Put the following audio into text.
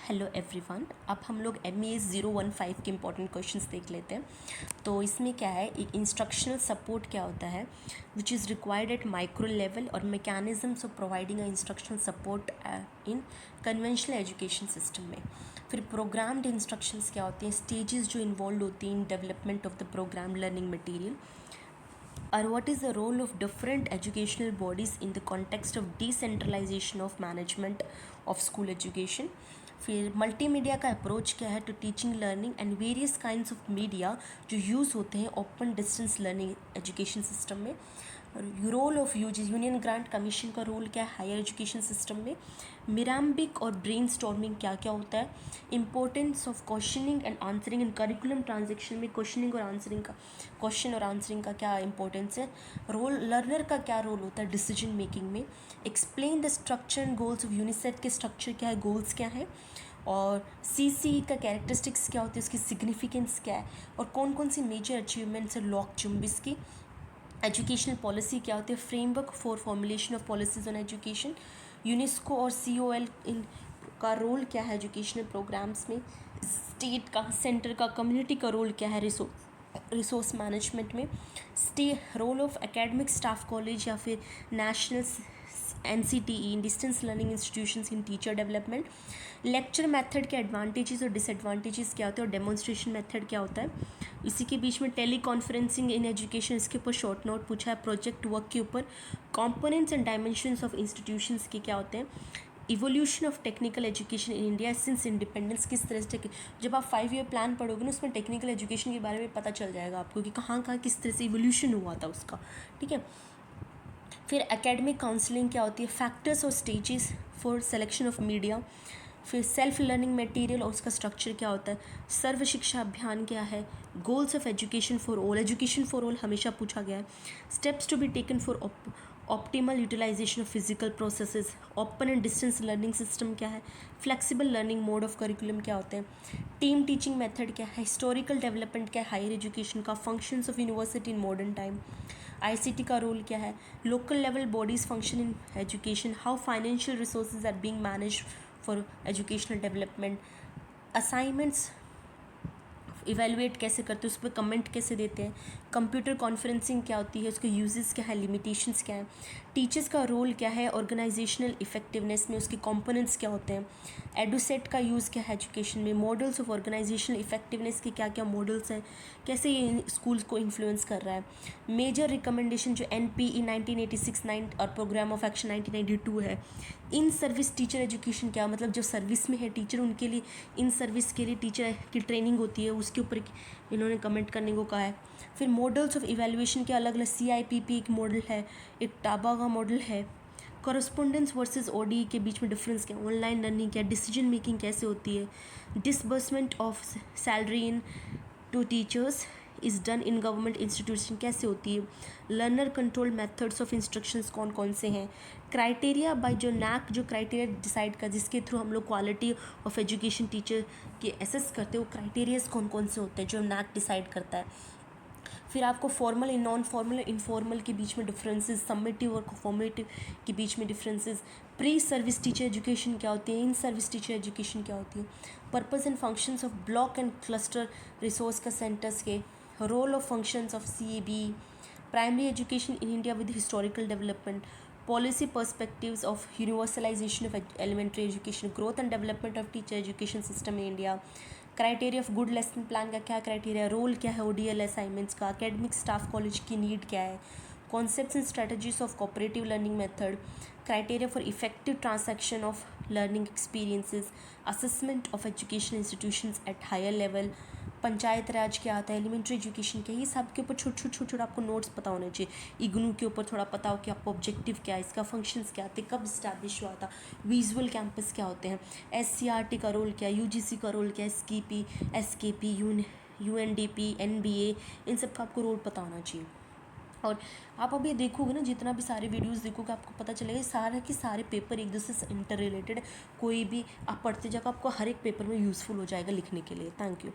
Hello everyone. अब हम लोग MES 015 के इम्पॉर्टेंट क्वेश्चंस देख लेते हैं। तो इसमें क्या है, एक इंस्ट्रक्शनल सपोर्ट क्या होता है which is required at micro level और mechanisms of providing a instructional support in conventional education system में। फिर प्रोग्राम्ड इंस्ट्रक्शंस क्या होती हैं, स्टेजेस जो इन्वॉल्व होती हैं in development of the programme learning material, और what is the role of different educational bodies in the context of decentralization of management of school education। फिर मल्टीमीडिया का अप्रोच क्या है to teaching learning and various kinds of media जो use होते हैं open distance learning education system में। Role of union grant commission का role क्या है हायर एजुकेशन सिस्टम में। मिराम्बिक और ब्रेन स्टॉर्मिंग क्या क्या होता है। Importance of questioning and answering in curriculum transaction में क्वेश्चनिंग और आंसरिंग का का क्या इंपॉर्टेंस है। रोल लर्नर का क्या रोल होता है डिसीजन मेकिंग में। Explain the structure and goals of UNICEF के स्ट्रक्चर क्या है, गोल्स क्या है, और CCE का कैरेक्टरिस्टिक्स क्या होती है, उसकी सिग्निफिकेंस क्या है, और कौन कौन सी मेजर अचीवमेंट्स है लॉक चुम्बिस की। एजुकेशनल पॉलिसी क्या होती है, framework for formulation of policies on education. UNESCO और COL इन का रोल क्या है एजुकेशनल प्रोग्राम्स में। स्टेट का, सेंटर का, कम्युनिटी का रोल क्या है रिसोर्स मैनेजमेंट में। Role of academic staff college या फिर national NCTE distance learning institutions in teacher development. Lecture method के एडवांटेजेस और डिसएडवांटेजेस क्या होते हैं और डेमोन्स्ट्रेशन मेथड क्या होता है। इसी के बीच में टेली कॉन्फ्रेंसिंग इन एजुकेशन, इसके ऊपर शॉर्ट नोट पूछा है। प्रोजेक्ट वर्क के ऊपर components and dimensions of institutions के क्या होते हैं। Evolution of technical education in India since independence, किस तरह से जब आप 5 ईयर प्लान पढ़ोगे ना उसमें टेक्निकल एजुकेशन के बारे में पता चल जाएगा आपको कि कहाँ कहाँ किस तरह से इवोल्यूशन हुआ था उसका, ठीक है। फिर एकेडमिक काउंसलिंग क्या होती है, फैक्टर्स और stages for selection of media. फिर सेल्फ लर्निंग मटेरियल और उसका स्ट्रक्चर क्या होता है। सर्व शिक्षा अभियान क्या है। Goals of education for all, education for all हमेशा पूछा गया है। Steps to be taken for optimal utilization of physical processes. Open and distance learning system क्या है। Flexible learning mode of curriculum क्या होते हैं। टीम टीचिंग मेथड क्या है। हिस्टोरिकल डेवलपमेंट क्या है हायर एजुकेशन का। Functions of university in modern time. ICT का रोल क्या है। Local level bodies function in education, how financial resources are being manage for educational development. Assignments evaluate कैसे करते हैं, उस पर कमेंट कैसे देते हैं। कंप्यूटर कॉन्फ्रेंसिंग क्या होती है, उसके यूजेस क्या है, लिमिटेशंस क्या है। टीचर्स का रोल क्या है ऑर्गेनाइजेशनल इफेक्टिवनेस में, उसके कंपोनेंट्स क्या होते हैं। एडुसेट का यूज़ क्या है एजुकेशन में। मॉडल्स ऑफ ऑर्गेनाइजेशनल इफेक्टिवनेस के क्या क्या मॉडल्स हैं, कैसे ये स्कूल्स को इन्फ्लुएंस कर रहा है। मेजर रिकमेंडेशन जो NPE 1986 और प्रोग्राम ऑफ एक्शन 1992 है। इन सर्विस टीचर एजुकेशन क्या मतलब जो सर्विस में है टीचर उनके लिए इन सर्विस के लिए टीचर की ट्रेनिंग होती है, उसके ऊपर इन्होंने कमेंट करने को कहा है। फिर मॉडल्स ऑफ इवैल्यूएशन के अलग अलग CIPP एक मॉडल है, एक टाबा का मॉडल है। कॉरस्पोंडेंस वर्सेस ODE के बीच में डिफरेंस क्या, ऑनलाइन लर्निंग क्या, डिसीजन मेकिंग कैसे होती है। Disbursement of salary in to teachers is done in government institution कैसे होती है। Learner control methods of instructions कौन कौन से हैं। क्राइटेरिया बाय जो NAAC जो क्राइटेरिया डिसाइड कर जिसके थ्रू हम लोग क्वालिटी ऑफ एजुकेशन टीचर के एसेस करते हैं, वो क्राइटेरियाज कौन कौन से होते हैं जो NAAC डिसाइड करता है। फिर आपको formal in non formal informal के बीच में डिफरेंसेस, समेटिव और फॉर्मेटिव के बीच में differences. Pre service teacher education क्या होती है, इन सर्विस टीचर एजुकेशन क्या होती है। Purpose and functions of block and cluster resource का सेंटर्स के। Role of functions of CAB। Primary education in India with historical development. Policy perspectives of universalization of elementary education. Growth and development of teacher education system in India. Criteria of good lesson plan का क्या criteria, role क्या है ODL assignments का। Academic staff college की need क्या है। Concepts and strategies of cooperative learning method. Criteria for effective transaction of learning experiences. Assessment of education institutions at higher level. Panchayat Raj क्या आता है, एलिमेंट्री एजुकेशन क्या है, ये सब के ऊपर छोटे आपको नोट्स पता होने चाहिए। इग्नू के ऊपर थोड़ा पता हो कि आपको ऑब्जेक्टिव क्या है, इसका फंक्शंस क्या आते, कब इस्टेब्लिश हुआ था, विजुअल कैंपस क्या होते हैं, SCRT का रोल क्या है, UGC का रोल क्या है, SKP, UNDP, NBA, इन सब का आपको रोल पता होना चाहिए। और आप अभी देखोगे ना जितना भी सारे वीडियोस देखोगे आपको पता चलेगा सारे के सारे पेपर एक दूसरे से इंटर रिलेटेड, कोई भी आप पढ़ते जाकर आपको हर एक पेपर में यूज़फुल हो जाएगा लिखने के लिए। Thank you.